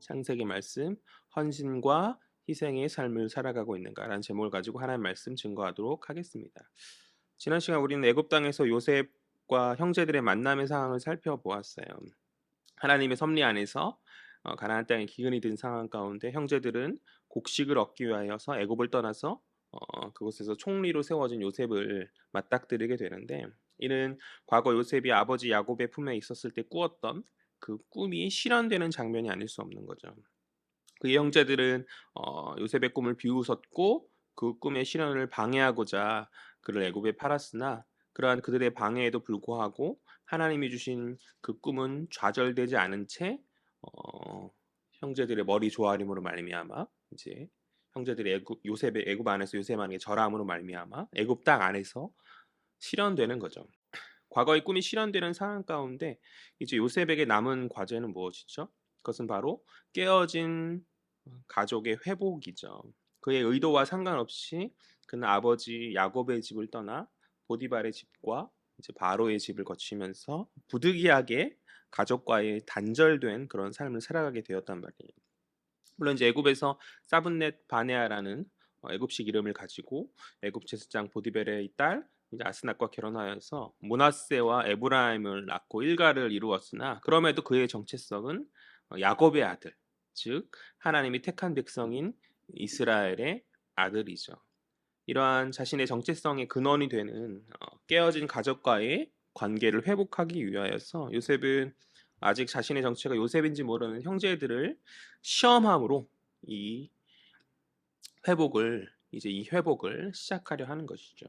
창세기 말씀, 헌신과 희생의 삶을 살아가고 있는가라는 제목을 가지고 하나님 말씀 증거하도록 하겠습니다. 지난 시간 우리는 애굽 땅에서 요셉과 형제들의 만남의 상황을 살펴보았어요. 하나님의 섭리 안에서 가나안 땅에 기근이 든 상황 가운데 형제들은 곡식을 얻기 위하여서 애굽을 떠나서 그곳에서 총리로 세워진 요셉을 맞닥뜨리게 되는데, 이는 과거 요셉이 아버지 야곱의 품에 있었을 때 꾸었던 그 꿈이 실현되는 장면이 아닐 수 없는 거죠. 그의 형제들은 요셉의 꿈을 비웃었고 그 꿈의 실현을 방해하고자 그를 애굽에 팔았으나, 그러한 그들의 방해에도 불구하고 하나님이 주신 그 꿈은 좌절되지 않은 채 형제들의 머리 조아림으로 말미암아 이제 형제들의 요셉의 애굽 안에서 요셉 안에 절함으로 말미암아 애굽 땅 안에서 실현되는 거죠. 과거의 꿈이 실현되는 상황 가운데 이제 요셉에게 남은 과제는 무엇이죠? 그것은 바로 깨어진 가족의 회복이죠. 그의 의도와 상관없이 그는 아버지 야곱의 집을 떠나 보디발의 집과 이제 바로의 집을 거치면서 부득이하게 가족과의 단절된 그런 삶을 살아가게 되었단 말이에요. 물론 이제 애굽에서 사분넷 바네아라는 애굽식 이름을 가지고 애굽 제사장 보디벨의 딸 이제 아스낫과 결혼하여서 므낫세와 에브라임을 낳고 일가를 이루었으나, 그럼에도 그의 정체성은 야곱의 아들, 즉 하나님이 택한 백성인 이스라엘의 아들이죠. 이러한 자신의 정체성의 근원이 되는 깨어진 가족과의 관계를 회복하기 위하여서 요셉은 아직 자신의 정체가 요셉인지 모르는 형제들을 시험함으로 이 이 회복을 시작하려 하는 것이죠.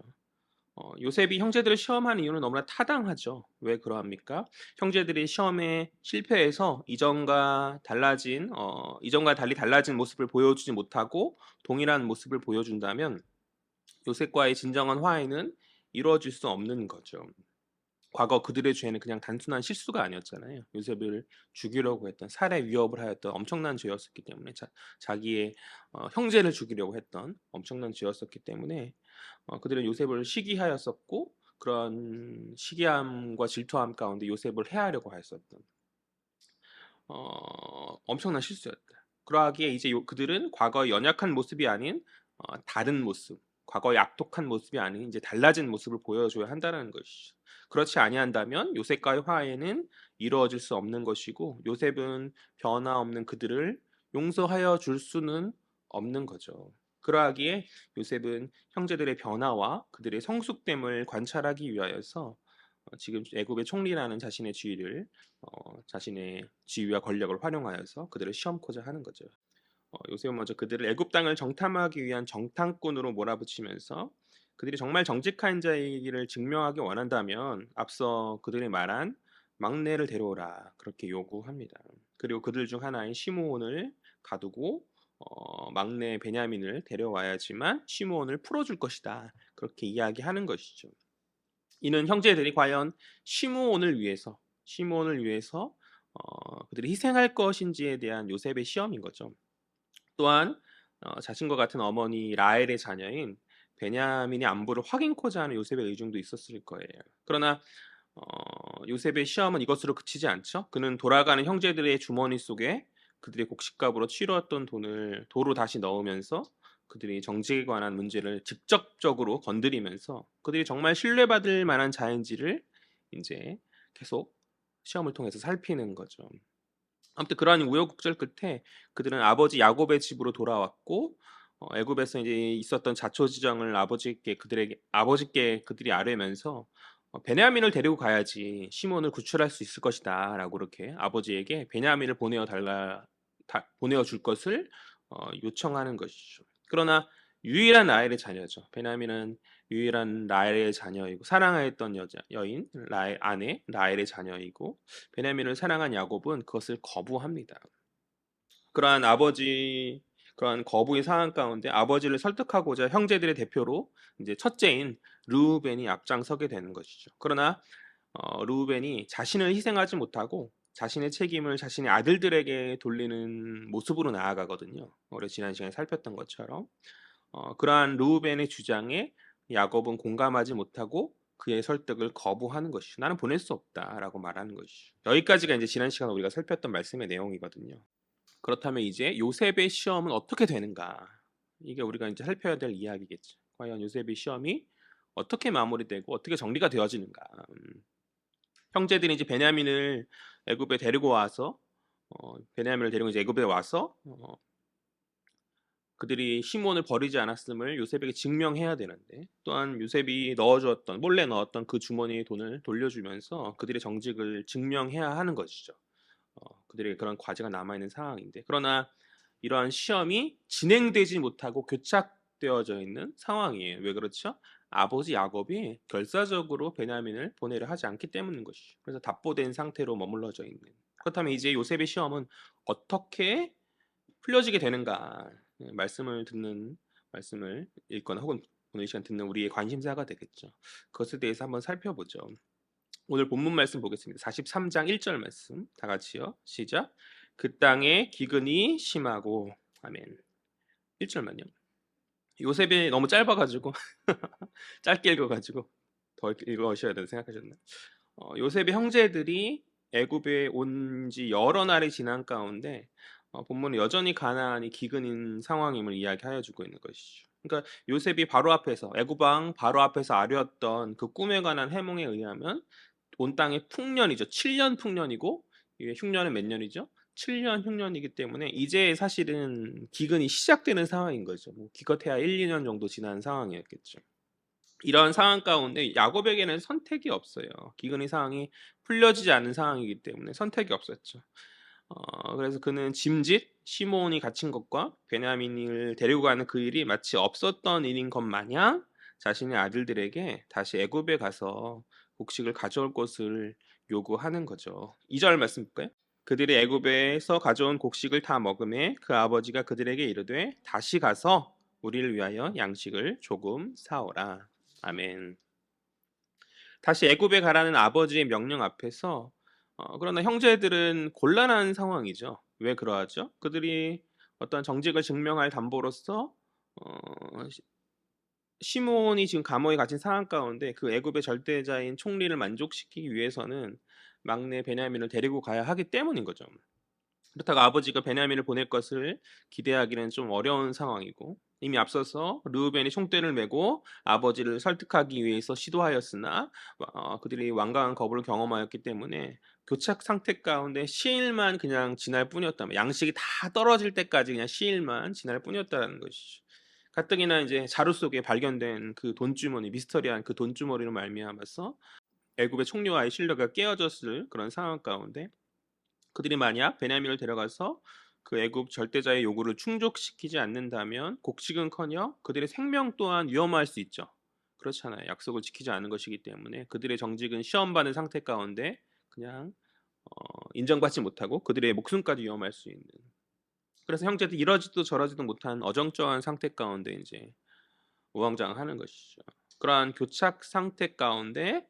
요셉이 형제들을 시험하는 이유는 너무나 타당하죠. 왜 그러합니까? 형제들이 시험에 실패해서 이전과 달리 달라진 모습을 보여주지 못하고 동일한 모습을 보여준다면 요셉과의 진정한 화해는 이루어질 수 없는 거죠. 과거 그들의 죄는 그냥 단순한 실수가 아니었잖아요. 요셉을 죽이려고 했던, 살해 위협을 하였던 엄청난 죄였었기 때문에, 자기의 형제를 죽이려고 했던 엄청난 죄였었기 때문에 그들은 요셉을 시기하였었고, 그런 시기함과 질투함 가운데 요셉을 해하려고 하였었던 엄청난 실수였다. 그러하기에 이제 그들은 과거의 연약한 모습이 아닌 다른 모습, 과거의 악독한 모습이 아닌 이제 달라진 모습을 보여줘야 한다는 것이죠. 그렇지 아니한다면 요셉과의 화해는 이루어질 수 없는 것이고, 요셉은 변화 없는 그들을 용서하여 줄 수는 없는 거죠. 그러하기에 요셉은 형제들의 변화와 그들의 성숙됨을 관찰하기 위하여서 지금 애굽의 총리라는 자신의 지위와 권력을 활용하여서 그들을 시험코자 하는 거죠. 요셉은 먼저 그들을 애굽 땅을 정탐하기 위한 정탐꾼으로 몰아붙이면서 그들이 정말 정직한 자이기를 증명하기 원한다면 앞서 그들이 말한 막내를 데려오라, 그렇게 요구합니다. 그리고 그들 중 하나인 시므온을 가두고 막내 베냐민을 데려와야지만 시므온을 풀어줄 것이다, 그렇게 이야기하는 것이죠. 이는 형제들이 과연 시므온을 위해서 그들이 희생할 것인지에 대한 요셉의 시험인 거죠. 또한 자신과 같은 어머니 라헬의 자녀인 베냐민의 안부를 확인코자 하는 요셉의 의중도 있었을 거예요. 그러나 요셉의 시험은 이것으로 그치지 않죠. 그는 돌아가는 형제들의 주머니 속에 그들의 곡식값으로 치루었던 돈을 도로 다시 넣으면서 그들이 정직에 관한 문제를 직접적으로 건드리면서 그들이 정말 신뢰받을 만한 자인지를 이제 계속 시험을 통해서 살피는 거죠. 아무튼 그러한 우여곡절 끝에 그들은 아버지 야곱의 집으로 돌아왔고, 애굽에서 이제 있었던 자초지정을 아버지께 그들이 아뢰면서 베냐민을 데리고 가야지 시몬을 구출할 수 있을 것이다라고 그렇게 아버지에게 베냐민을 보내어 줄 것을 요청하는 것이죠. 그러나 유일한 라헬의 자녀죠. 베냐민은 유일한 라헬의 자녀이고 사랑하였던 여인 라헬 아내 라헬의 자녀이고, 베냐민을 사랑한 야곱은 그것을 거부합니다. 그러한 거부의 상황 가운데 아버지를 설득하고자 형제들의 대표로 이제 첫째인 르우벤이 앞장서게 되는 것이죠. 그러나 르우벤이 자신을 희생하지 못하고 자신의 책임을 자신의 아들들에게 돌리는 모습으로 나아가거든요. 우리 지난 시간에 살폈던 것처럼 그러한 르우벤의 주장에 야곱은 공감하지 못하고 그의 설득을 거부하는 것이죠. 나는 보낼 수 없다라고 말하는 것이죠. 여기까지가 이제 지난 시간 우리가 살폈던 말씀의 내용이거든요. 그렇다면 이제 요셉의 시험은 어떻게 되는가? 이게 우리가 이제 살펴야 될 이야기겠죠. 과연 요셉의 시험이 어떻게 마무리되고 어떻게 정리가 되어지는가? 형제들이 이제 베냐민을 애굽에 데리고 와서 베냐민을 데리고 이제 애굽에 와서 그들이 시몬을 버리지 않았음을 요셉에게 증명해야 되는데, 또한 요셉이 넣어주었던 몰래 넣었던 그 주머니의 돈을 돌려주면서 그들의 정직을 증명해야 하는 것이죠. 그들에게 그런 과제가 남아있는 상황인데, 그러나 이러한 시험이 진행되지 못하고 교착되어져 있는 상황이에요. 왜 그렇죠? 아버지 야곱이 결사적으로 베냐민을 보내려 하지 않기 때문인 것이죠. 그래서 답보된 상태로 머물러져 있는. 그렇다면 이제 요셉의 시험은 어떻게 풀려지게 되는가? 말씀을 읽거나 혹은 오늘 이 시간 듣는 우리의 관심사가 되겠죠. 그것에 대해서 한번 살펴보죠. 오늘 본문 말씀 보겠습니다. 43장 1절 말씀 다 같이요. 시작. 그 땅에 기근이 심하고. 아멘. 1절만요. 요셉이 너무 짧아가지고 짧게 읽어가지고 더 읽으셔야 된다 생각하셨나요? 요셉의 형제들이 애굽에 온 지 여러 날이 지난 가운데 본문은 여전히 가나안이 기근인 상황임을 이야기하여 주고 있는 것이죠. 그러니까 요셉이 바로 앞에서 애굽 왕 바로 앞에서 아뢰었던 그 꿈에 관한 해몽에 의하면 온 땅의 풍년이죠. 7년 풍년이고 이게 흉년은 몇 년이죠? 7년 흉년이기 때문에 이제 사실은 기근이 시작되는 상황인 거죠. 뭐 기껏해야 1, 2년 정도 지난 상황이었겠죠. 이런 상황 가운데 야곱에게는 선택이 없어요. 기근의 상황이 풀려지지 않는 상황이기 때문에 선택이 없었죠. 그래서 그는 짐짓 시몬이 갇힌 것과 베냐민을 데리고 가는 그 일이 마치 없었던 일인 것 마냥 자신의 아들들에게 다시 애굽에 가서 곡식을 가져올 것을 요구하는 거죠. 2절 말씀 볼까요? 그들이 애굽에서 가져온 곡식을 다 먹음에 그 아버지가 그들에게 이르되 다시 가서 우리를 위하여 양식을 조금 사오라. 아멘. 다시 애굽에 가라는 아버지의 명령 앞에서 그러나 형제들은 곤란한 상황이죠. 왜 그러하죠? 그들이 어떤 정직을 증명할 담보로서 시몬이 지금 감옥에 갇힌 상황 가운데 그 애굽의 절대자인 총리를 만족시키기 위해서는 막내 베냐민을 데리고 가야 하기 때문인 거죠. 그렇다고 아버지가 베냐민을 보낼 것을 기대하기는 좀 어려운 상황이고, 이미 앞서서 르우벤이 총대를 메고 아버지를 설득하기 위해서 시도하였으나 그들이 완강한 거부를 경험하였기 때문에 교착 상태 가운데 시일만 그냥 지날 뿐이었다면, 양식이 다 떨어질 때까지 그냥 시일만 지날 뿐이었다는 것이죠. 가뜩이나 이제 자루 속에 발견된 그 돈주머니, 미스터리한 그 돈주머니로 말미암아서 애굽의 총리와의 신뢰가 깨어졌을 그런 상황 가운데 그들이 만약 베냐민을 데려가서 그 애굽 절대자의 요구를 충족시키지 않는다면 곡식은커녕 그들의 생명 또한 위험할 수 있죠. 그렇잖아요. 약속을 지키지 않은 것이기 때문에 그들의 정직은 시험받는 상태 가운데 그냥 인정받지 못하고 그들의 목숨까지 위험할 수 있는. 그래서 형제들 이러지도 저러지도 못한 어정쩡한 상태 가운데 이제 우왕좌왕하는 것이죠. 그러한 교착 상태 가운데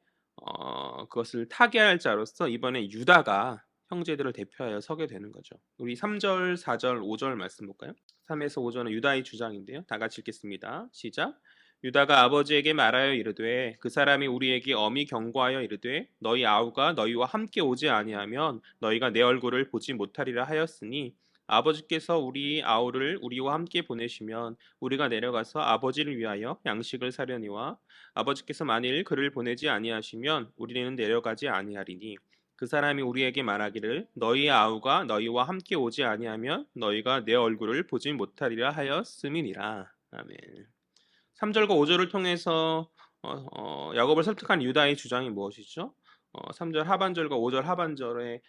그것을 타개할 자로서 이번에 유다가 형제들을 대표하여 서게 되는 거죠. 우리 3절, 4절, 5절 말씀 볼까요? 3에서 5절은 유다의 주장인데요. 다 같이 읽겠습니다. 시작. 유다가 아버지에게 말하여 이르되 그 사람이 우리에게 엄히 경고하여 이르되 너희 아우가 너희와 함께 오지 아니하면 너희가 내 얼굴을 보지 못하리라 하였으니 아버지께서 우리 아우를 우리와 함께 보내시면 우리가 내려가서 아버지를 위하여 양식을 사려니와 아버지께서 만일 그를 보내지 아니하시면 우리는 내려가지 아니하리니 그 사람이 우리에게 말하기를 너희 아우가 너희와 함께 오지 아니하면 너희가 내 얼굴을 보지 못하리라 하였음이니라. 아멘. 3절과 5절을 통해서 야곱을 설득한 유다의 주장이 무엇이죠? 3절 하반절과 5절 하반절의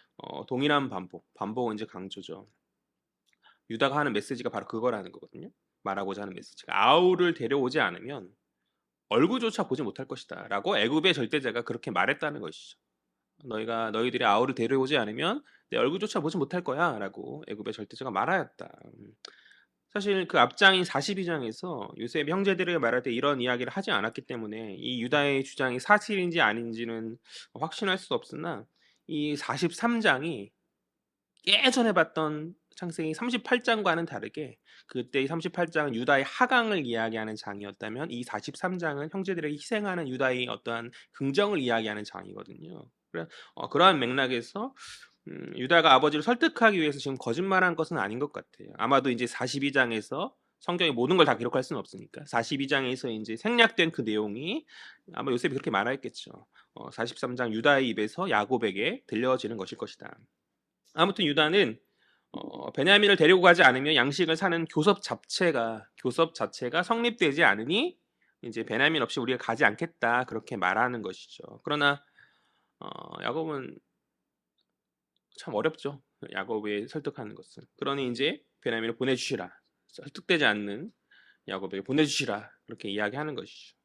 동일한 반복은 이제 강조죠. 유다가 하는 메시지가 바로 그거라는 거거든요. 말하고자 하는 메시지가 아우를 데려오지 않으면 얼굴조차 보지 못할 것이다 라고 애굽의 절대자가 그렇게 말했다는 것이죠. 너희들이 아우를 데려오지 않으면 내 얼굴조차 보지 못할 거야 라고 애굽의 절대자가 말하였다. 사실 그 앞장인 42장에서 요셉 형제들에게 말할 때 이런 이야기를 하지 않았기 때문에 이 유다의 주장이 사실인지 아닌지는 확신할 수 없으나 이 43장이 예전에 봤던 창세기 38장과는 다르게 그때 이 38장은 유다의 하강을 이야기하는 장이었다면 이 43장은 형제들에게 희생하는 유다의 어떠한 긍정을 이야기하는 장이거든요. 그러한 맥락에서 유다가 아버지를 설득하기 위해서 지금 거짓말한 것은 아닌 것 같아요. 아마도 이제 42장에서 성경의 모든 걸 다 기록할 수는 없으니까 42장에서 이제 생략된 그 내용이 아마 요셉이 그렇게 말했겠죠. 43장 유다의 입에서 야곱에게 들려지는 것일 것이다. 아무튼 유다는 베냐민을 데리고 가지 않으면 양식을 사는 교섭 자체가 성립되지 않으니 이제 베냐민 없이 우리가 가지 않겠다 그렇게 말하는 것이죠. 그러나 야곱은 참 어렵죠. 야곱을 설득하는 것은. 그러니 이제 베냐민을 보내주시라. 설득되지 않는 야곱에게 보내주시라. 그렇게 이야기하는 것이죠.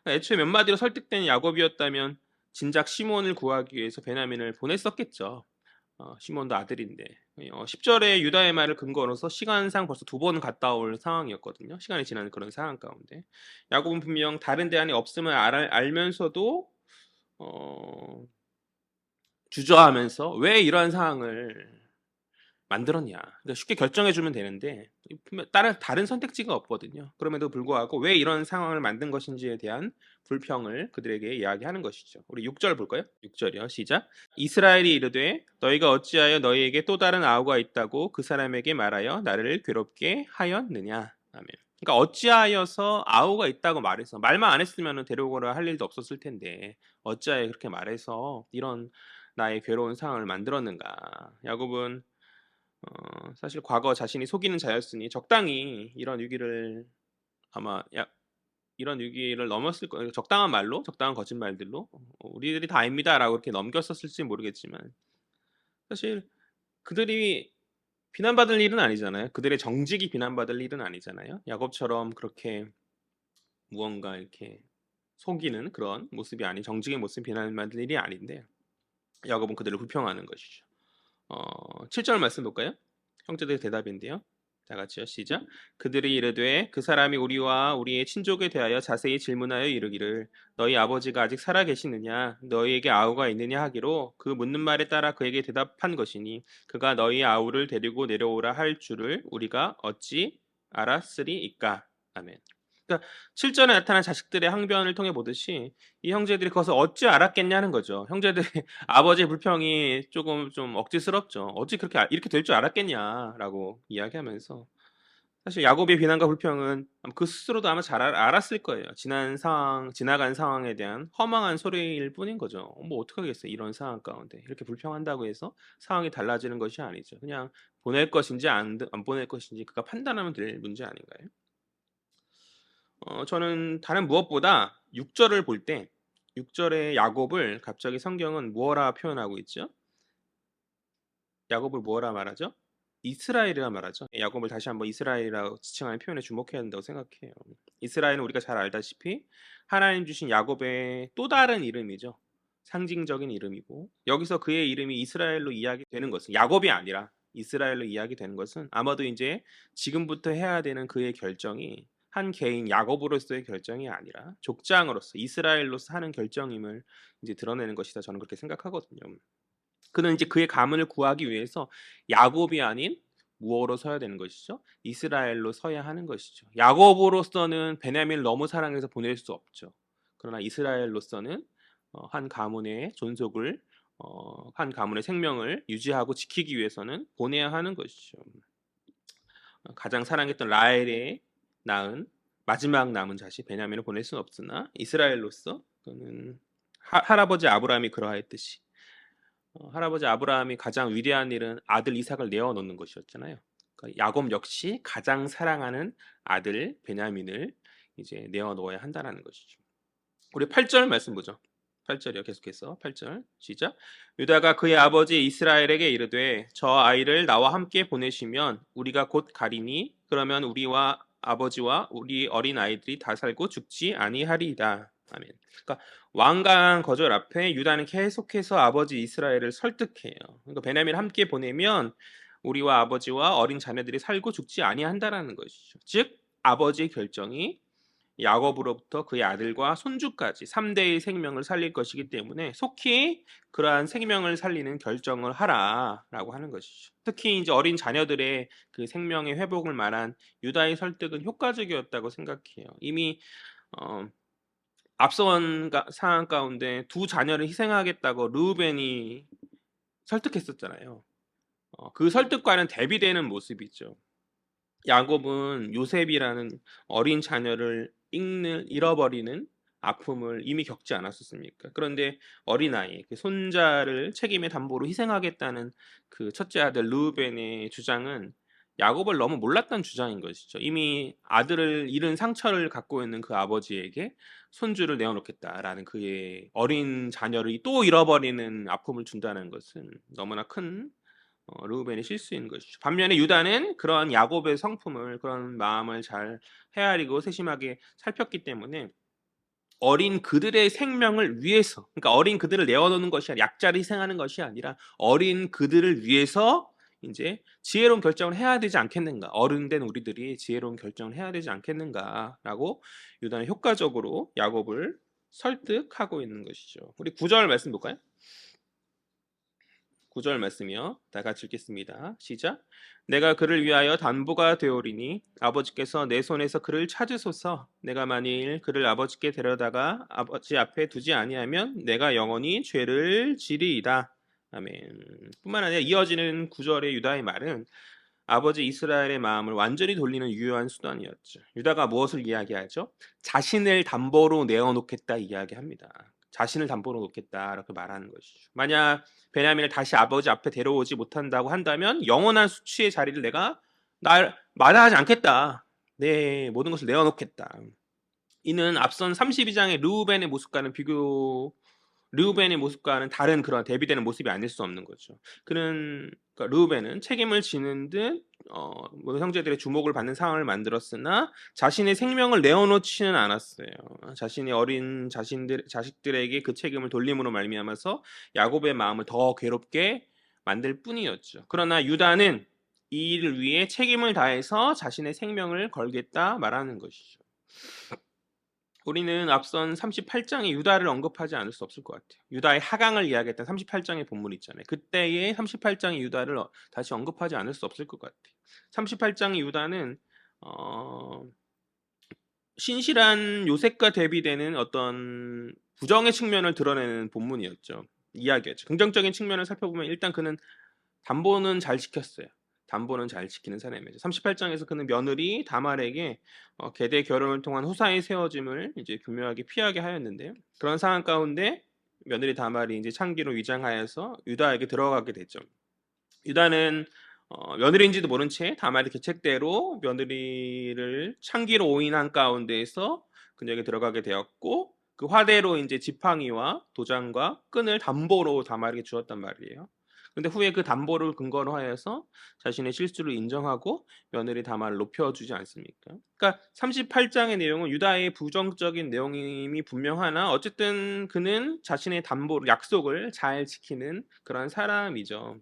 애초에 몇 마디로 설득된 야곱이었다면 진작 시몬을 구하기 위해서 베냐민을 보냈었겠죠. 시몬도 아들인데 10절에 유다의 말을 근거로서 시간상 벌써 2번 갔다 올 상황이었거든요. 시간이 지나는 그런 상황 가운데 야곱은 분명 다른 대안이 없음을 알면서도 주저하면서 왜 이러한 상황을 만들었냐. 그러니까 쉽게 결정해주면 되는데 다른 선택지가 없거든요. 그럼에도 불구하고 왜 이런 상황을 만든 것인지에 대한 불평을 그들에게 이야기하는 것이죠. 우리 6절 볼까요? 6절이요. 시작. 이스라엘이 이르되 너희가 어찌하여 너희에게 또 다른 아우가 있다고 그 사람에게 말하여 나를 괴롭게 하였느냐. 아멘. 그러니까 어찌하여서 아우가 있다고 말해서 말만 안 했으면 데려오거나 할 일도 없었을 텐데 어찌하여 그렇게 말해서 이런 나의 괴로운 상황을 만들었는가. 야곱은 사실 과거 자신이 속이는 자였으니 적당히 이런 위기를 넘었을 거예요. 적당한 말로, 적당한 거짓말들로 우리들이 다 압니다라고 이렇게 넘겼었을지 모르겠지만 사실 그들이 비난받을 일은 아니잖아요. 그들의 정직이 비난받을 일은 아니잖아요. 야곱처럼 그렇게 무언가 이렇게 속이는 그런 모습이 아닌 정직의 모습 비난받을 일이 아닌데 야곱은 그들을 불평하는 것이죠. 7절 말씀 볼까요? 형제들의 대답인데요. 다 같이요. 시작. 그들이 이르되 그 사람이 우리와 우리의 친족에 대하여 자세히 질문하여 이르기를 너희 아버지가 아직 살아 계시느냐 너희에게 아우가 있느냐 하기로 그 묻는 말에 따라 그에게 대답한 것이니 그가 너희 아우를 데리고 내려오라 할 줄을 우리가 어찌 알았으리이까. 아멘. 그러니까 7절에 나타난 자식들의 항변을 통해 보듯이 이 형제들이 그것을 어찌 알았겠냐는 거죠. 형제들의 아버지의 불평이 조금 좀 억지스럽죠. 어찌 그렇게 이렇게 될 줄 알았겠냐라고 이야기하면서 사실 야곱의 비난과 불평은 그 스스로도 아마 잘 알았을 거예요. 지나간 상황에 대한 허망한 소리일 뿐인 거죠. 뭐 어떡하겠어요. 이런 상황 가운데 이렇게 불평한다고 해서 상황이 달라지는 것이 아니죠. 그냥 보낼 것인지 안 보낼 것인지 그가 판단하면 될 문제 아닌가요? 저는 다른 무엇보다 6절을 볼 때 6절의 야곱을 갑자기 성경은 무어라 표현하고 있죠. 야곱을 무어라 말하죠? 이스라엘이라 말하죠. 야곱을 다시 한번 이스라엘이라고 지칭하는 표현에 주목해야 된다고 생각해요. 이스라엘은 우리가 잘 알다시피 하나님 주신 야곱의 또 다른 이름이죠. 상징적인 이름이고 여기서 그의 이름이 이스라엘로 이야기되는 것은 야곱이 아니라 이스라엘로 이야기되는 것은 아마도 이제 지금부터 해야 되는 그의 결정이 한 개인 야곱으로서의 결정이 아니라 족장으로서 이스라엘로서 하는 결정임을 이제 드러내는 것이다. 저는 그렇게 생각하거든요. 그는 이제 그의 가문을 구하기 위해서 야곱이 아닌 무어로 서야 되는 것이죠. 이스라엘로 서야 하는 것이죠. 야곱으로서는 베냐민을 너무 사랑해서 보낼 수 없죠. 그러나 이스라엘로서는 한 가문의 존속을 한 가문의 생명을 유지하고 지키기 위해서는 보내야 하는 것이죠. 가장 사랑했던 라헬의 낳은 마지막 남은 자식 베냐민을 보낼 수는 없으나 이스라엘로서 그는 할아버지 아브라함이 그러하였듯이 할아버지 아브라함이 가장 위대한 일은 아들 이삭을 내어놓는 것이었잖아요. 그러니까 야곱 역시 가장 사랑하는 아들 베냐민을 이제 내어놓아야 한다는 것이죠. 우리 8절 말씀 보죠. 8절이요. 계속해서 8절 시작. 유다가 그의 아버지 이스라엘에게 이르되 저 아이를 나와 함께 보내시면 우리가 곧 가리니 그러면 우리와 아버지와 우리 어린 아이들이 다 살고 죽지 아니하리이다. 아멘. 그러니까 완강한 거절 앞에 유다는 계속해서 아버지 이스라엘을 설득해요. 그러니까 베냐민을 함께 보내면 우리와 아버지와 어린 자녀들이 살고 죽지 아니한다라는 것이죠. 즉 아버지의 결정이 야곱으로부터 그의 아들과 손주까지 3대의 생명을 살릴 것이기 때문에 속히 그러한 생명을 살리는 결정을 하라라고 하는 것이죠. 특히 이제 어린 자녀들의 그 생명의 회복을 말한 유다의 설득은 효과적이었다고 생각해요. 이미 앞선 상황 가운데 두 자녀를 희생하겠다고 르우벤이 설득했었잖아요. 그 설득과는 대비되는 모습이죠. 야곱은 요셉이라는 어린 자녀를 잃어버리는 아픔을 이미 겪지 않았었습니까? 그런데 어린아이, 그 손자를 책임의 담보로 희생하겠다는 그 첫째 아들 르우벤의 주장은 야곱을 너무 몰랐던 주장인 것이죠. 이미 아들을 잃은 상처를 갖고 있는 그 아버지에게 손주를 내어놓겠다라는 그의 어린 자녀를 또 잃어버리는 아픔을 준다는 것은 너무나 큰 르우벤의 실수인 것이죠. 반면에 유다는 그런 야곱의 성품을, 그런 마음을 잘 헤아리고 세심하게 살폈기 때문에 어린 그들의 생명을 위해서, 그러니까 어린 그들을 내어놓는 것이 아니라, 약자를 희생하는 것이 아니라 어린 그들을 위해서 이제 지혜로운 결정을 해야 되지 않겠는가, 어른된 우리들이 지혜로운 결정을 해야 되지 않겠는가라고 유다는 효과적으로 야곱을 설득하고 있는 것이죠. 우리 9절 말씀 볼까요? 9절 말씀이요. 다 같이 읽겠습니다. 시작. 내가 그를 위하여 담보가 되오리니 아버지께서 내 손에서 그를 찾으소서. 내가 만일 그를 아버지께 데려다가 아버지 앞에 두지 아니하면 내가 영원히 죄를 지리이다. 아멘. 뿐만 아니라 이어지는 9절의 유다의 말은 아버지 이스라엘의 마음을 완전히 돌리는 유효한 수단이었죠. 유다가 무엇을 이야기하죠? 자신을 담보로 내어놓겠다 이야기합니다. 자신을 담보로 놓겠다 이렇게 말하는 것이죠. 만약 베냐민을 다시 아버지 앞에 데려오지 못한다고 한다면 영원한 수치의 자리를 내가 마다하지 않겠다. 내 모든 것을 내어놓겠다. 이는 앞선 32장의 르우벤의 모습과는 다른 그런 대비되는 모습이 아닐 수 없는 거죠. 그러니까 르우벤은 책임을 지는 듯 모든 형제들의 주목을 받는 상황을 만들었으나 자신의 생명을 내어놓지는 않았어요. 자신의 어린 자식들에게 그 책임을 돌림으로 말미암아서 야곱의 마음을 더 괴롭게 만들 뿐이었죠. 그러나 유다는 이 일을 위해 책임을 다해서 자신의 생명을 걸겠다 말하는 것이죠. 우리는 앞선 38장의 유다를 언급하지 않을 수 없을 것 같아요. 유다의 하강을 이야기했던 38장의 본문 있잖아요. 그때의 38장의 유다를 다시 언급하지 않을 수 없을 것 같아요. 38장의 유다는 신실한 요셉과 대비되는 어떤 부정의 측면을 드러내는 본문이었죠. 이야기였죠. 긍정적인 측면을 살펴보면 일단 그는 담보는 잘 지켰어요. 담보는 잘 지키는 사람이죠. 38장에서 그는 며느리 다말에게 계대 결혼을 통한 후사의 세워짐을 이제 교묘하게 피하게 하였는데, 그런 상황 가운데 며느리 다말이 이제 창기로 위장하여서 유다에게 들어가게 되죠. 유다는 며느리인지도 모른 채 다말의 계책대로 며느리를 창기로 오인한 가운데에서 그녀에게 들어가게 되었고, 그 화대로 이제 지팡이와 도장과 끈을 담보로 다말에게 주었단 말이에요. 근데 후에 그 담보를 근거로 하여서 자신의 실수를 인정하고 며느리 다말을 높여주지 않습니까? 그러니까 38장의 내용은 유다의 부정적인 내용임이 분명하나 어쨌든 그는 자신의 담보, 약속을 잘 지키는 그런 사람이죠.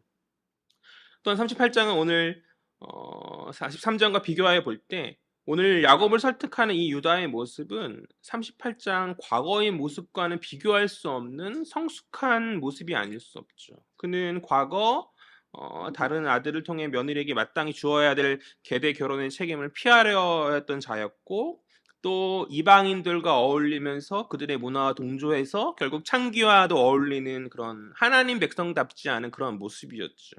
또한 38장은 오늘 43장과 비교하여 볼 때 오늘 야곱을 설득하는 이 유다의 모습은 38장 과거의 모습과는 비교할 수 없는 성숙한 모습이 아닐 수 없죠. 그는 과거 다른 아들을 통해 며느리에게 마땅히 주어야 될 계대 결혼의 책임을 피하려 했던 자였고, 또 이방인들과 어울리면서 그들의 문화와 동조해서 결국 창기와도 어울리는 그런 하나님 백성답지 않은 그런 모습이었죠.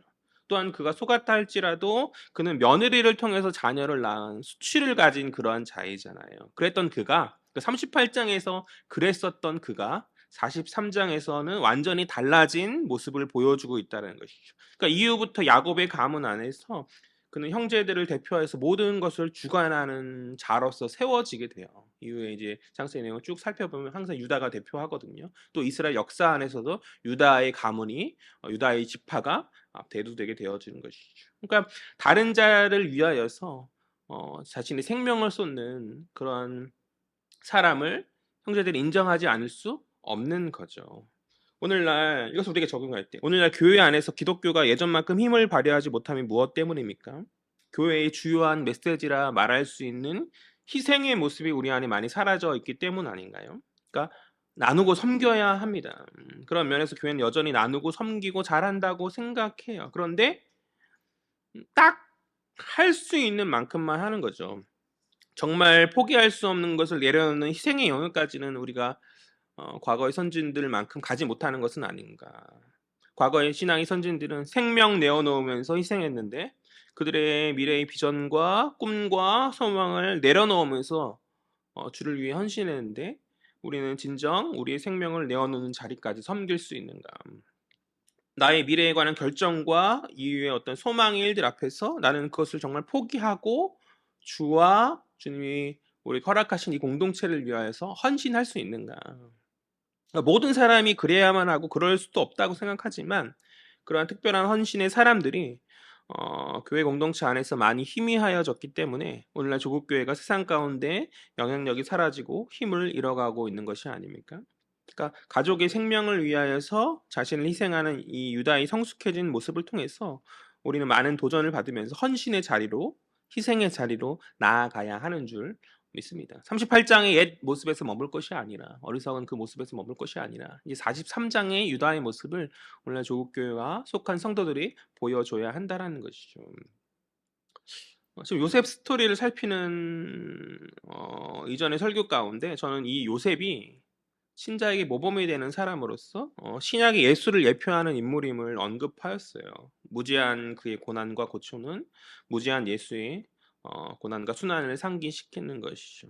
또한 그가 속았다 할지라도 그는 며느리를 통해서 자녀를 낳은 수치를 가진 그러한 자이잖아요. 그랬던 그가 38장에서 그랬었던 그가 43장에서는 완전히 달라진 모습을 보여주고 있다는 것이죠. 그러니까 이후부터 야곱의 가문 안에서 그는 형제들을 대표해서 모든 것을 주관하는 자로서 세워지게 돼요. 이후에 이제 창세기 내용을 쭉 살펴보면 항상 유다가 대표하거든요. 또 이스라엘 역사 안에서도 유다의 가문이 유다의 지파가 대두되게 되어지는 것이죠. 그러니까 다른 자를 위하여서 자신의 생명을 쏟는 그런 사람을 형제들이 인정하지 않을 수 없는 거죠. 오늘날 이것을 우리가 적용할 때 오늘날 교회 안에서 기독교가 예전만큼 힘을 발휘하지 못함이 무엇 때문입니까? 교회의 주요한 메시지라 말할 수 있는 희생의 모습이 우리 안에 많이 사라져 있기 때문 아닌가요? 그러니까 나누고 섬겨야 합니다. 그런 면에서 교회는 여전히 나누고 섬기고 잘한다고 생각해요. 그런데 딱 할 수 있는 만큼만 하는 거죠. 정말 포기할 수 없는 것을 내려놓는 희생의 영역까지는 우리가 과거의 선진들만큼 가지 못하는 것은 아닌가. 과거의 신앙의 선진들은 생명 내어놓으면서 희생했는데 그들의 미래의 비전과 꿈과 소망을 내려놓으면서 주를 위해 헌신했는데 우리는 진정 우리의 생명을 내어놓는 자리까지 섬길 수 있는가? 나의 미래에 관한 결정과 이후의 어떤 소망의 일들 앞에서 나는 그것을 정말 포기하고 주와 주님이 우리 허락하신 이 공동체를 위하여서 헌신할 수 있는가? 모든 사람이 그래야만 하고 그럴 수도 없다고 생각하지만 그러한 특별한 헌신의 사람들이 교회 공동체 안에서 많이 희미하여졌기 때문에 오늘날 조국교회가 세상 가운데 영향력이 사라지고 힘을 잃어가고 있는 것이 아닙니까? 그러니까 가족의 생명을 위하여서 자신을 희생하는 이 유다의 성숙해진 모습을 통해서 우리는 많은 도전을 받으면서 헌신의 자리로 희생의 자리로 나아가야 하는 줄 믿습니다. 38장의 옛 모습에서 머물 것이 아니라 어리석은 그 모습에서 머물 것이 아니라 이제 43장의 유다의 모습을 오늘날 조국교회와 속한 성도들이 보여줘야 한다라는 것이죠. 지금 요셉 스토리를 살피는 이전의 설교 가운데 저는 이 요셉이 신자에게 모범이 되는 사람으로서 신약의 예수를 예표하는 인물임을 언급하였어요. 무지한 그의 고난과 고초는 무지한 예수의 고난과 순환을 상기시키는 것이죠.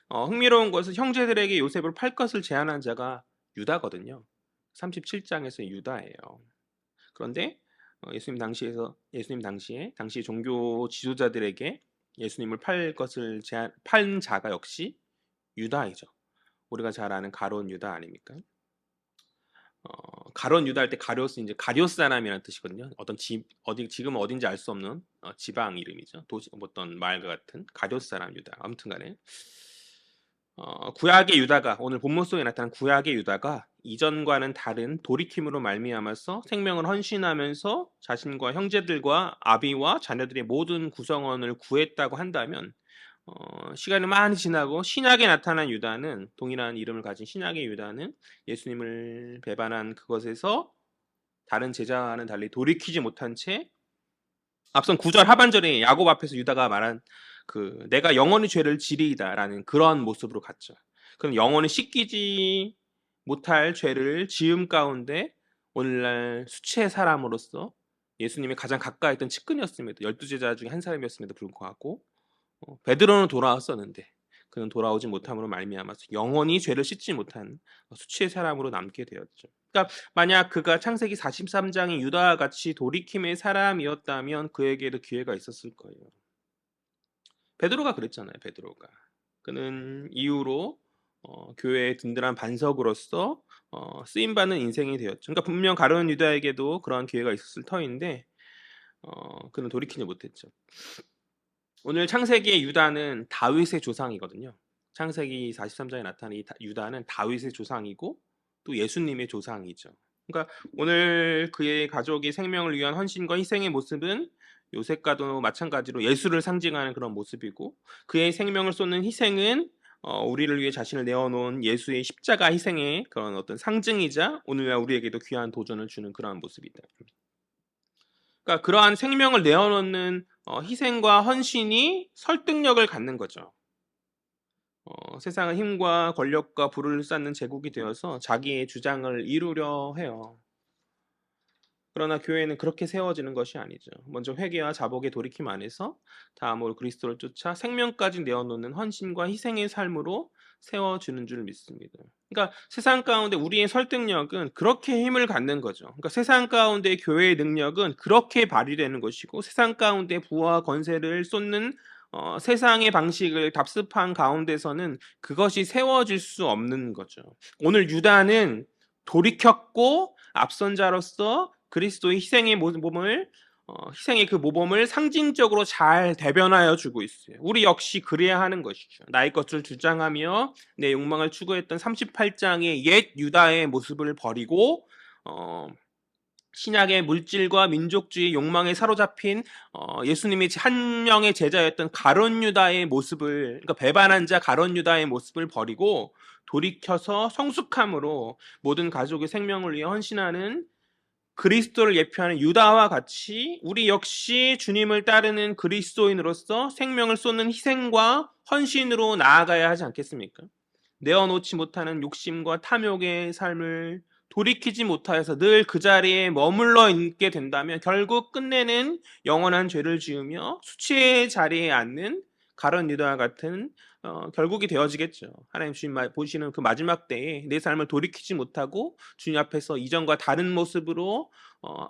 흥미로운 것은 형제들에게 요셉을 팔 것을 제안한 자가 유다거든요. 37장에서 유다예요. 그런데 예수님 당시에 당시 종교 지도자들에게 예수님을 팔 것을 판 자가 역시 유다이죠. 우리가 잘 아는 가룟 유다 아닙니까? 가룟 유다 할 때 가룟스 이제 가룟 사람이라는 뜻이거든요. 어떤 지금 어딘지 알 수 없는 지방 이름이죠. 도시 어떤 마을과 같은 가룟 사람 유다. 아무튼간에 구약의 유다가 오늘 본문 속에 나타난 구약의 유다가 이전과는 다른 돌이킴으로 말미암아서 생명을 헌신하면서 자신과 형제들과 아비와 자녀들의 모든 구성원을 구했다고 한다면 시간이 많이 지나고 신약에 나타난 유다는 동일한 이름을 가진 신약의 유다는 예수님을 배반한 그것에서 다른 제자와는 달리 돌이키지 못한 채 앞선 9절 하반절에 야곱 앞에서 유다가 말한 그 내가 영원히 죄를 지리이다라는 그런 모습으로 갔죠. 그럼 영원히 씻기지 못할 죄를 지음 가운데 오늘날 수치의 사람으로서 예수님이 가장 가까이 있던 측근이었습니다. 12제자 중에 한 사람이었음에도 불구하고 베드로는 돌아왔었는데 그는 돌아오지 못함으로 말미암아서 영원히 죄를 씻지 못한 수치의 사람으로 남게 되었죠. 그러니까 만약 그가 창세기 43장의 유다와 같이 돌이킴의 사람이었다면 그에게도 기회가 있었을 거예요. 베드로가 그랬잖아요. 베드로가 그는 이후로 교회의 든든한 반석으로서 쓰임받는 인생이 되었죠. 그러니까 분명 가룟 유다에게도 그러한 기회가 있었을 터인데 그는 돌이키지 못했죠. 오늘 창세기의 유다는 다윗의 조상이거든요. 창세기 43장에 나타난 이 유다는 다윗의 조상이고 또 예수님의 조상이죠. 그러니까 오늘 그의 가족의 생명을 위한 헌신과 희생의 모습은 요셉과도 마찬가지로 예수를 상징하는 그런 모습이고 그의 생명을 쏟는 희생은 우리를 위해 자신을 내어놓은 예수의 십자가 희생의 그런 어떤 상징이자 오늘날 우리에게도 귀한 도전을 주는 그러한 모습이다. 그러니까 그러한 생명을 내어놓는 희생과 헌신이 설득력을 갖는 거죠. 세상은 힘과 권력과 부를 쌓는 제국이 되어서 자기의 주장을 이루려 해요. 그러나 교회는 그렇게 세워지는 것이 아니죠. 먼저 회개와 자복의 돌이킴 안에서 다음으로 그리스도를 쫓아 생명까지 내어놓는 헌신과 희생의 삶으로 세워주는 줄 믿습니다. 그러니까 세상 가운데 우리의 설득력은 그렇게 힘을 갖는 거죠. 그러니까 세상 가운데 교회의 능력은 그렇게 발휘되는 것이고 세상 가운데 부와 권세를 쏟는 세상의 방식을 답습한 가운데서는 그것이 세워질 수 없는 거죠. 오늘 유다는 돌이켰고 앞선 자로서 그리스도의 희생의 모범을 희생의 그 모범을 상징적으로 잘 대변하여 주고 있어요. 우리 역시 그래야 하는 것이죠. 나의 것을 주장하며 내 욕망을 추구했던 38장의 옛 유다의 모습을 버리고 신약의 물질과 민족주의 욕망에 사로잡힌 예수님의 한 명의 제자였던 가룟 유다의 모습을 그러니까 배반한 자 가룟 유다의 모습을 버리고 돌이켜서 성숙함으로 모든 가족의 생명을 위해 헌신하는 그리스도를 예표하는 유다와 같이 우리 역시 주님을 따르는 그리스도인으로서 생명을 쏟는 희생과 헌신으로 나아가야 하지 않겠습니까? 내어놓지 못하는 욕심과 탐욕의 삶을 돌이키지 못하여서 늘 그 자리에 머물러 있게 된다면 결국 끝내는 영원한 죄를 지으며 수치의 자리에 앉는 가룟 유다와 같은 결국이 되어지겠죠. 하나님 주님 보시는 그 마지막 때에 내 삶을 돌이키지 못하고 주님 앞에서 이전과 다른 모습으로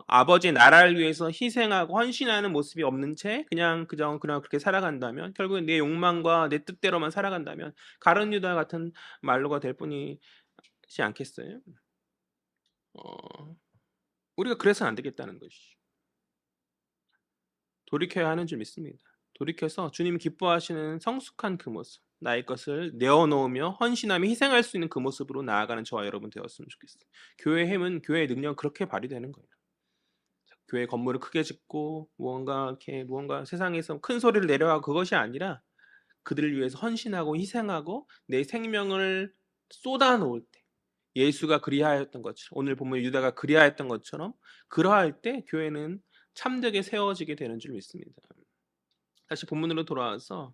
아버지의 나라를 위해서 희생하고 헌신하는 모습이 없는 채 그냥 그렇게 살아간다면 결국엔 내 욕망과 내 뜻대로만 살아간다면 가룟 유다 같은 말로가 될 뿐이지 않겠어요? 어, 우리가 그래서는 안 되겠다는 것이죠. 돌이켜야 하는 줄 믿습니다. 돌이켜서 주님 기뻐하시는 성숙한 그 모습, 나의 것을 내어놓으며 헌신하며 희생할 수 있는 그 모습으로 나아가는 저와 여러분 되었으면 좋겠어요. 교회의 힘은 교회의 능력 그렇게 발휘되는 거예요. 교회 건물을 크게 짓고 무언가 세상에서 큰 소리를 내려하고 그것이 아니라 그들을 위해서 헌신하고 희생하고 내 생명을 쏟아놓을 때 예수가 그리하였던 것처럼 오늘 보면 유다가 그리하였던 것처럼 그러할 때 교회는 참되게 세워지게 되는 줄 믿습니다. 다시 본문으로 돌아와서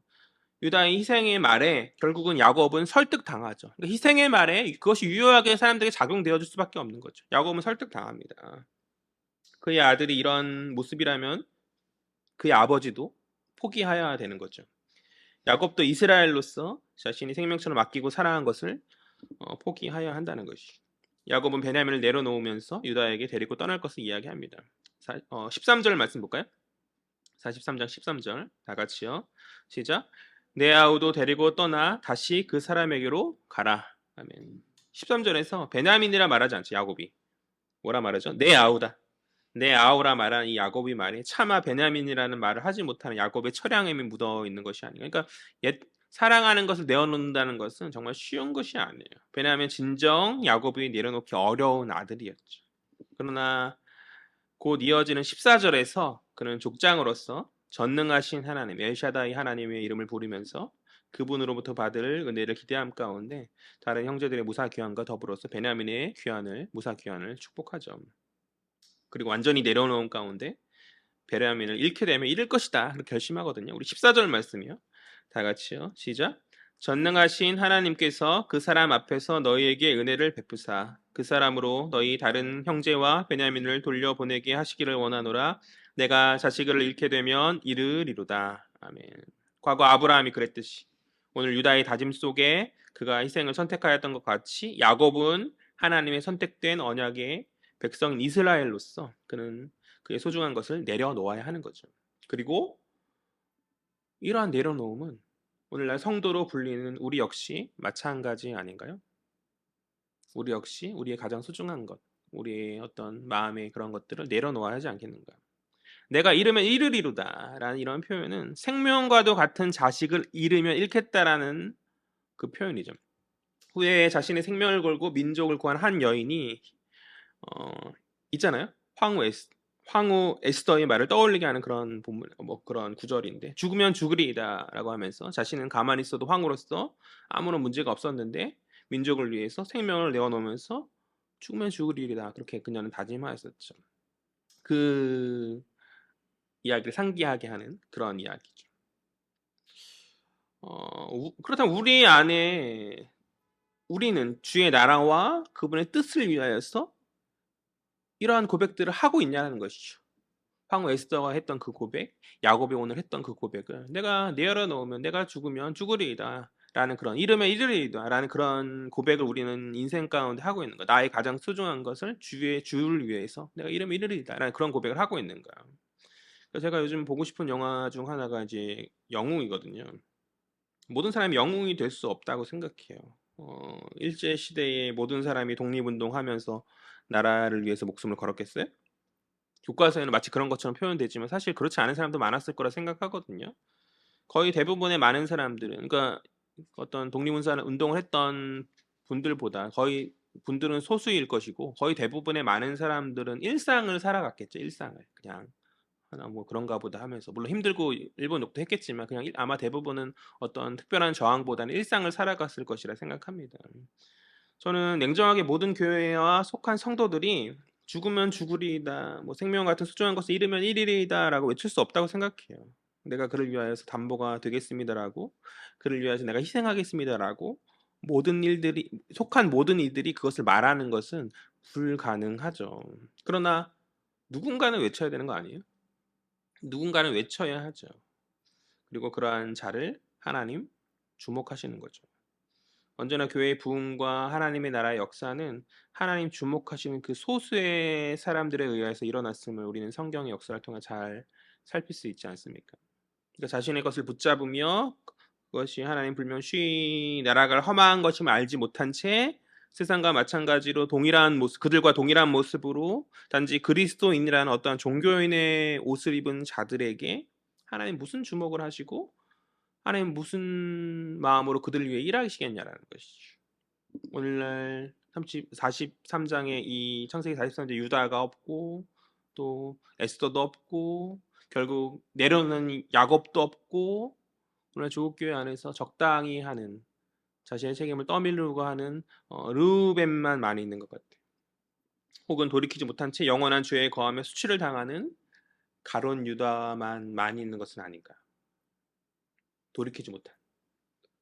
유다의 희생의 말에 결국은 야곱은 설득당하죠. 그러니까 희생의 말에 그것이 유효하게 사람들에게 작용되어줄 수밖에 없는 거죠. 야곱은 설득당합니다. 그의 아들이 이런 모습이라면 그의 아버지도 포기해야 되는 거죠. 야곱도 이스라엘로서 자신이 생명처럼 아끼고 사랑한 것을 포기해야 한다는 것이. 야곱은 베냐민을 내려놓으면서 유다에게 데리고 떠날 것을 이야기합니다. 13절 말씀 볼까요? 43장 13절 다 같이요. 시작. 내 아우도 데리고 떠나 다시 그 사람에게로 가라. 아멘. 13절에서 베냐민이라 말하지 않죠. 야곱이. 뭐라 말하죠? 내 아우다. 내 아우라 말한 이 야곱이 말이 차마 베냐민이라는 말을 하지 못하는 야곱의 처량함이 묻어 있는 것이 아니에요. 그러니까 사랑하는 것을 내어놓는다는 것은 정말 쉬운 것이 아니에요. 베냐민 진정 야곱이 내려놓기 어려운 아들이었죠. 그러나 곧 이어지는 14절에서 그는 족장으로서 전능하신 하나님 엘샤다이 하나님의 이름을 부르면서 그분으로부터 받을 은혜를 기대함 가운데 다른 형제들의 무사 귀환과 더불어서 베냐민의 무사 귀환을 축복하죠. 그리고 완전히 내려놓은 가운데 베냐민을 잃게 되면 잃을 것이다 그렇게 결심하거든요. 우리 14절 말씀이요. 다 같이요. 시작. 전능하신 하나님께서 그 사람 앞에서 너희에게 은혜를 베푸사 그 사람으로 너희 다른 형제와 베냐민을 돌려보내게 하시기를 원하노라. 내가 자식을 잃게 되면 이르리로다. 아멘. 과거 아브라함이 그랬듯이 오늘 유다의 다짐 속에 그가 희생을 선택하였던 것 같이 야곱은 하나님의 선택된 언약의 백성 이스라엘로서 그는 그의 소중한 것을 내려놓아야 하는 거죠. 그리고 이러한 내려놓음은 오늘날 성도로 불리는 우리 역시 마찬가지 아닌가요? 우리 역시 우리의 가장 소중한 것, 우리의 어떤 마음의 그런 것들을 내려놓아야 하지 않겠는가? 내가 잃으면 잃으리로다 라는 이런 표현은 생명과도 같은 자식을 잃으면 잃겠다라는 그 표현이죠. 후에 자신의 생명을 걸고 민족을 구한 한 여인이 있잖아요. 황후 에스더의 말을 떠올리게 하는 그런 그런 구절인데 죽으면 죽으리이다라고 하면서 자신은 가만히 있어도 황후로서 아무런 문제가 없었는데 민족을 위해서 생명을 내어놓으면서 죽으면 죽으리이다 그렇게 그녀는 다짐하였었죠. 그 이야기를 상기하게 하는 그런 이야기죠. 그렇다면 우리 안에 우리는 주의 나라와 그분의 뜻을 위하여서 이러한 고백들을 하고 있냐는 것이죠. 황후 에스더가 했던 그 고백, 야곱이 오늘 했던 그 고백을 내가 내어놓으면 내가 죽으면 죽으리이다 라는 그런 이르면 이르리이다 라는 그런 고백을 우리는 인생 가운데 하고 있는 거야. 나의 가장 소중한 것을 주를 위해서 내가 이르면 이르리이다 라는 그런 고백을 하고 있는 거야. 제가 요즘 보고 싶은 영화 중 하나가 이제 영웅이거든요. 모든 사람이 영웅이 될 수 없다고 생각해요. 일제 시대에 모든 사람이 독립운동하면서 나라를 위해서 목숨을 걸었겠어요? 교과서에는 마치 그런 것처럼 표현되지만 사실 그렇지 않은 사람도 많았을 거라 생각하거든요. 거의 대부분의 많은 사람들은 그러니까 어떤 독립운동을 했던 분들보다 거의 분들은 소수일 것이고 거의 대부분의 많은 사람들은 일상을 살아갔겠죠. 일상을 그냥 하나 뭐 그런가 보다 하면서 물론 힘들고 일본 욕도 했겠지만 그냥 아마 대부분은 어떤 특별한 저항보다는 일상을 살아갔을 것이라 생각합니다. 저는 냉정하게 모든 교회와 속한 성도들이 죽으면 죽으리이다, 뭐 생명 같은 소중한 것을 잃으면 잃으리이다라고 외칠 수 없다고 생각해요. 내가 그를 위하여서 담보가 되겠습니다라고, 그를 위하여서 내가 희생하겠습니다라고 모든 일들이 속한 모든 이들이 그것을 말하는 것은 불가능하죠. 그러나 누군가는 외쳐야 되는 거 아니에요? 누군가는 외쳐야 하죠. 그리고 그러한 자를 하나님 주목하시는 거죠. 언제나 교회의 부흥과 하나님의 나라의 역사는 하나님 주목하시는 그 소수의 사람들에 의해서 일어났음을 우리는 성경의 역사를 통해 잘 살필 수 있지 않습니까? 그러니까 자신의 것을 붙잡으며 그것이 하나님 불명 나라가 험한 것임을 알지 못한 채 세상과 마찬가지로 동일한 모습, 그들과 동일한 모습으로 단지 그리스도인이라는 어떠한 종교인의 옷을 입은 자들에게 하나님 무슨 주목을 하시고 하나님 무슨 마음으로 그들을 위해 일하시겠냐라는 것이죠. 오늘날 43장에 이 창세기 43장 유다가 없고 또 에스더도 없고 결국 내려오는 야곱도 없고 오늘 조국교회 안에서 적당히 하는 자신의 책임을 떠밀려고 하는 르우벤만 많이 있는 것 같아요. 혹은 돌이키지 못한 채 영원한 죄에 거하며 수치를 당하는 가론 유다만 많이 있는 것은 아닌가. 돌이키지 못한.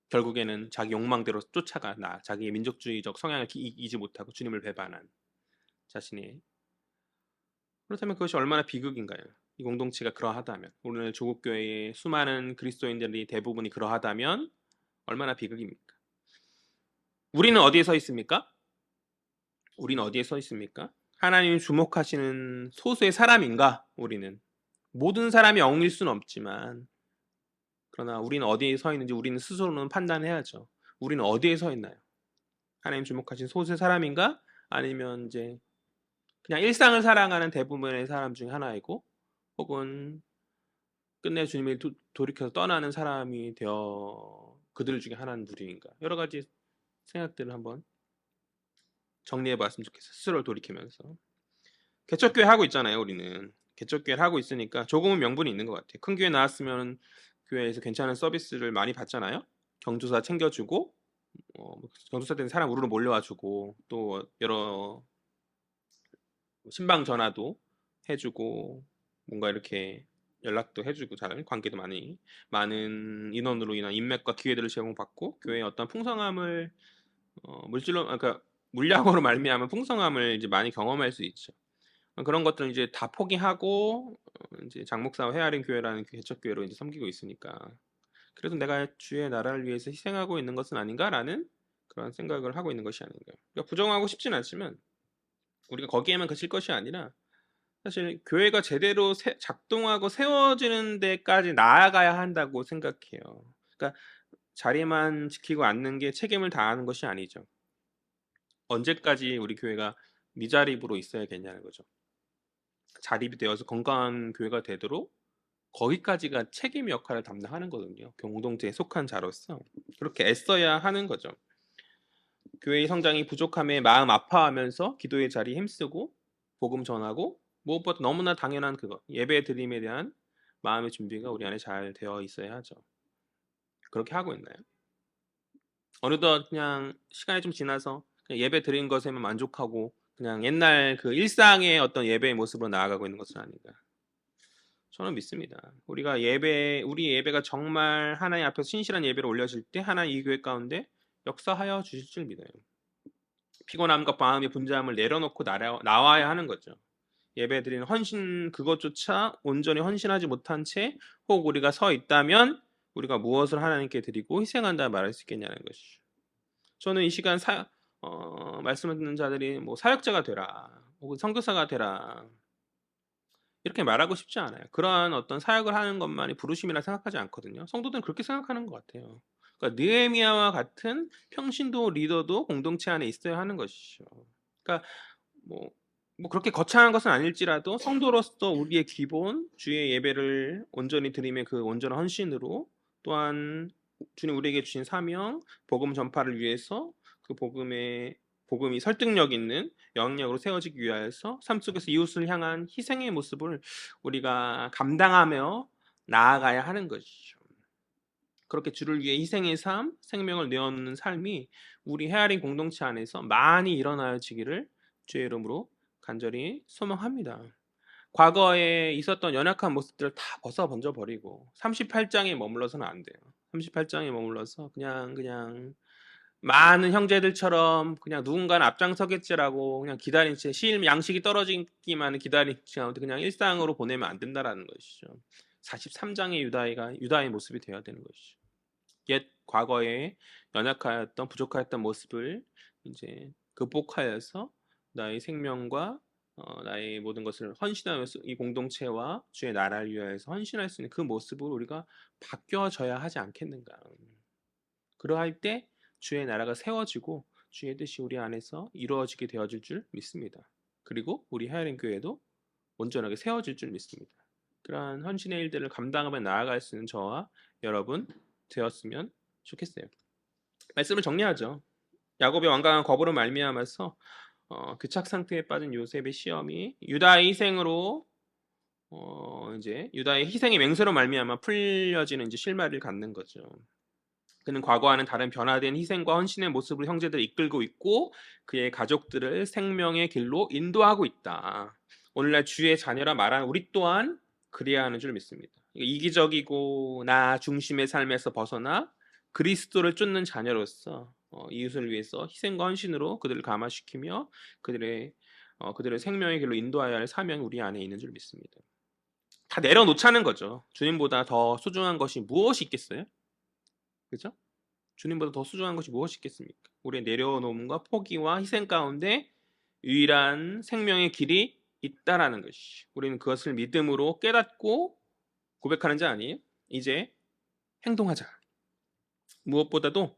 결국에는 자기 욕망대로 쫓아가나 자기의 민족주의적 성향을 이기지 못하고 주님을 배반한 자신의. 그렇다면 그것이 얼마나 비극인가요? 이 공동체가 그러하다면, 오늘 조국교회의 수많은 그리스도인들이 대부분이 그러하다면 얼마나 비극입니까? 우리는 어디에 서 있습니까? 우리는 어디에 서 있습니까? 하나님이 주목하시는 소수의 사람인가? 우리는 모든 사람이 엉일 수는 없지만, 그러나 우리는 어디에 서 있는지 우리는 스스로는 판단해야죠. 우리는 어디에 서 있나요? 하나님 주목하신 소수의 사람인가? 아니면 이제 그냥 일상을 살아가는 대부분의 사람 중에 하나이고, 혹은 끝내 주님을 돌이켜서 떠나는 사람이 되어 그들 중에 하나는 누리인가? 여러 가지 생각들을 한번 정리해봤으면 좋겠어요. 스스로를 돌이키면서. 개척교회 하고 있잖아요. 우리는 개척교회를 하고 있으니까 조금은 명분이 있는 것 같아요. 큰 교회 나왔으면 교회에서 괜찮은 서비스를 많이 받잖아요. 경조사 챙겨주고, 경조사 때는 사람 우르르 몰려와주고, 또 여러 신방 전화도 해주고, 뭔가 이렇게 연락도 해주고, 잘 관계도 많은 인원으로 인한 인맥과 기회들을 제공받고, 교회의 어떤 풍성함을 물질로, 그러니까 물량으로 말미암은 풍성함을 이제 많이 경험할 수 있죠. 그런 것들은 이제 다 포기하고 이제 장목사와 헤아린 교회라는 개척 교회로 이제 섬기고 있으니까, 그래도 내가 주의 나라를 위해서 희생하고 있는 것은 아닌가라는 그런 생각을 하고 있는 것이 아닌가. 그러니까 부정하고 싶진 않지만 우리가 거기에만 그칠 것이 아니라 사실 교회가 제대로 작동하고 세워지는 데까지 나아가야 한다고 생각해요. 그러니까 자리만 지키고 앉는 게 책임을 다하는 것이 아니죠. 언제까지 우리 교회가 미자립으로 있어야겠냐는 거죠. 자립이 되어서 건강한 교회가 되도록 거기까지가 책임 역할을 담당하는 거거든요. 공동체에 속한 자로서 그렇게 애써야 하는 거죠. 교회의 성장이 부족함에 마음 아파하면서 기도의 자리에 힘쓰고 복음 전하고, 무엇보다 너무나 당연한 그것, 예배 드림에 대한 마음의 준비가 우리 안에 잘 되어 있어야 하죠. 그렇게 하고 있나요? 어느덧 그냥 시간이 좀 지나서 그냥 예배 드린 것에만 만족하고 그냥 옛날 그 일상의 어떤 예배의 모습으로 나아가고 있는 것은 아닌가. 저는 믿습니다. 우리 예배가 정말 하나님 앞에서 신실한 예배를 올려질 때 하나님 이 교회 가운데 역사하여 주실 줄 믿어요. 피곤함과 마음의 분주함을 내려놓고 나와야 하는 거죠. 예배 드리는 헌신 그것조차 온전히 헌신하지 못한 채 혹 우리가 서 있다면 우리가 무엇을 하나님께 드리고 희생한다 말할 수 있겠냐는 것이죠. 저는 이 시간 말씀을 듣는 자들이 뭐 사역자가 되라 혹은 선교사가 되라 이렇게 말하고 싶지 않아요. 그러한 어떤 사역을 하는 것만이 부르심이라 생각하지 않거든요. 성도들은 그렇게 생각하는 것 같아요. 그러니까 느헤미야와 같은 평신도 리더도 공동체 안에 있어야 하는 것이죠. 그러니까 뭐, 뭐 그렇게 거창한 것은 아닐지라도 성도로서 우리의 기본 주의 예배를 온전히 드림의 그 온전한 헌신으로, 또한 주님 우리에게 주신 사명 복음 전파를 위해서 그 복음이 설득력 있는 영향력으로 세워지기 위하여서 삶 속에서 이웃을 향한 희생의 모습을 우리가 감당하며 나아가야 하는 것이죠. 그렇게 주를 위해 희생의 삶, 생명을 내어놓는 삶이 우리 헤아린 공동체 안에서 많이 일어나지기를 주의 이름으로 간절히 소망합니다. 과거에 있었던 연약한 모습들을 다 벗어던져 버리고 38장에 머물러서는 안 돼요. 38장에 머물러서 그냥 많은 형제들처럼 그냥 누군가는 앞장서겠지라고 그냥 기다린 채 양식이 떨어지기만을 기다린 채 그냥 일상으로 보내면 안 된다라는 것이죠. 43장의 유다의 모습이 되어야 되는 것이죠. 옛 과거에 연약하였던 부족하였던 모습을 이제 극복하여서 나의 생명과 나의 모든 것을 헌신하면서 이 공동체와 주의 나라를 위하여서 헌신할 수 있는 그 모습으로 우리가 바뀌어져야 하지 않겠는가. 그러할 때 주의 나라가 세워지고 주의 뜻이 우리 안에서 이루어지게 되어질 줄 믿습니다. 그리고 우리 하야림 교회도 온전하게 세워질 줄 믿습니다. 그러한 헌신의 일들을 감당하며 나아갈 수 있는 저와 여러분 되었으면 좋겠어요. 말씀을 정리하죠. 야곱의 완강한 거부로 말미암아서 교착 상태에 빠진 요셉의 시험이 유다의 희생으로 이제 유다의 희생의 맹세로 말미암아 풀려지는 이제 실마리를 갖는 거죠. 그는 과거와는 다른 변화된 희생과 헌신의 모습으로 형제들을 이끌고 있고 그의 가족들을 생명의 길로 인도하고 있다. 오늘날 주의 자녀라 말하는 우리 또한 그래야 하는 줄 믿습니다. 이기적이고 나 중심의 삶에서 벗어나 그리스도를 쫓는 자녀로서 이웃을 위해서 희생과 헌신으로 그들을 감화시키며 그들의 생명의 길로 인도하여야 할 사명이 우리 안에 있는 줄 믿습니다. 다 내려놓자는 거죠. 주님보다 더 소중한 것이 무엇이 있겠어요? 그죠? 주님보다 더 소중한 것이 무엇이 있겠습니까? 우리의 내려놓음과 포기와 희생 가운데 유일한 생명의 길이 있다라는 것이. 우리는 그것을 믿음으로 깨닫고 고백하는 자 아니에요? 이제 행동하자. 무엇보다도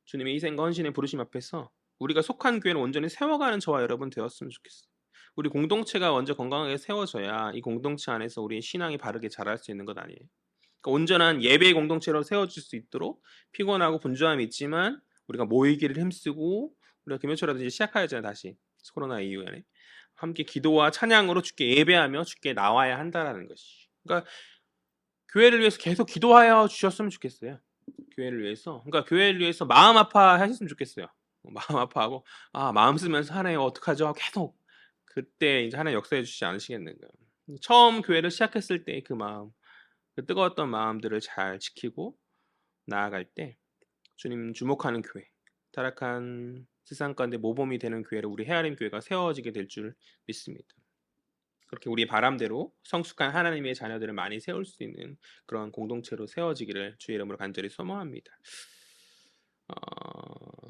주님의 희생과 헌신의 부르심 앞에서 우리가 속한 교회를 온전히 세워가는 저와 여러분 되었으면 좋겠어요. 우리 공동체가 먼저 건강하게 세워져야 이 공동체 안에서 우리의 신앙이 바르게 자랄 수 있는 것 아니에요? 그러니까 온전한 예배의 공동체로 세워질 수 있도록 피곤하고 분주함이 있지만 우리가 모이기를 힘쓰고 우리가 금요초라도 이제 시작하였잖아요. 다시 코로나 이후에 함께 기도와 찬양으로 주께 예배하며 주께 나와야 한다라는 것이. 그러니까 교회를 위해서 계속 기도하여 주셨으면 좋겠어요. 교회를 위해서. 그러니까 교회를 위해서 마음 아파하셨으면 좋겠어요. 마음 아파하고 마음 쓰면서 하나님 어떡하죠? 계속 그때 이제 하나님 역사해 주시지 않으시겠는가. 처음 교회를 시작했을 때 그 마음, 그 뜨거웠던 마음들을 잘 지키고 나아갈 때 주님 주목하는 교회, 타락한 세상 가운데 모범이 되는 교회를 우리 헤아림 교회가 세워지게 될 줄 믿습니다. 그렇게 우리 바람대로 성숙한 하나님의 자녀들을 많이 세울 수 있는 그런 공동체로 세워지기를 주의 이름으로 간절히 소망합니다.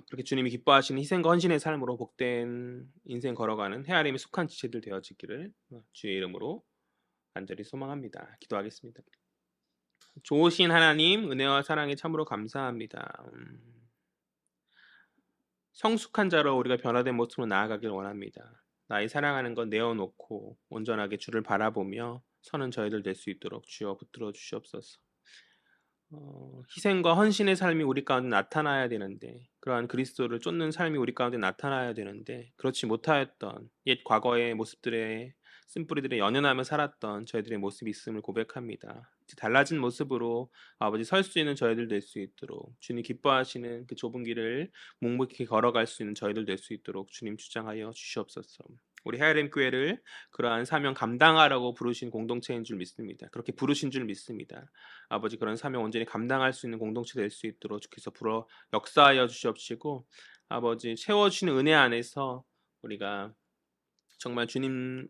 그렇게 주님이 기뻐하시는 희생과 헌신의 삶으로 복된 인생 걸어가는 헤아림에 속한 지체들 되어지기를 주의 이름으로 간절히 소망합니다. 기도하겠습니다. 좋으신 하나님, 은혜와 사랑에 참으로 감사합니다. 성숙한 자로 우리가 변화된 모습으로 나아가길 원합니다. 나의 사랑하는 건 내어놓고 온전하게 주를 바라보며 서는 저희들 될 수 있도록 주여 붙들어 주시옵소서. 희생과 헌신의 삶이 우리 가운데 나타나야 되는데 그러한 그리스도를 쫓는 삶이 우리 가운데 나타나야 되는데 그렇지 못하였던 옛 과거의 모습들의 쓴뿌리들의 연연하며 살았던 저희들의 모습이 있음을 고백합니다. 달라진 모습으로 아버지 설 수 있는 저희들 될 수 있도록 주님 기뻐하시는 그 좁은 길을 묵묵히 걸어갈 수 있는 저희들 될 수 있도록 주님 주장하여 주시옵소서. 우리 헤아림 교회를 그러한 사명 감당하라고 부르신 공동체인 줄 믿습니다. 그렇게 부르신 줄 믿습니다. 아버지 그런 사명 온전히 감당할 수 있는 공동체 될 수 있도록 주께서 불어 역사하여 주시옵시고 아버지 채워주시는 은혜 안에서 우리가 정말 주님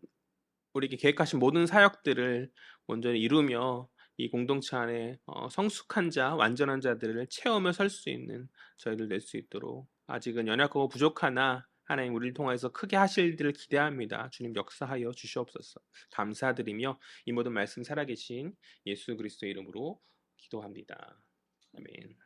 우리에게 계획하신 모든 사역들을 온전히 이루며 이 공동체 안에 성숙한 자, 완전한 자들을 채우며 설 수 있는 저희들 될 수 있도록 아직은 연약하고 부족하나 하나님 우리를 통해서 크게 하실 일들을 기대합니다. 주님 역사하여 주시옵소서. 감사드리며 이 모든 말씀 살아계신 예수 그리스도 이름으로 기도합니다. 아멘.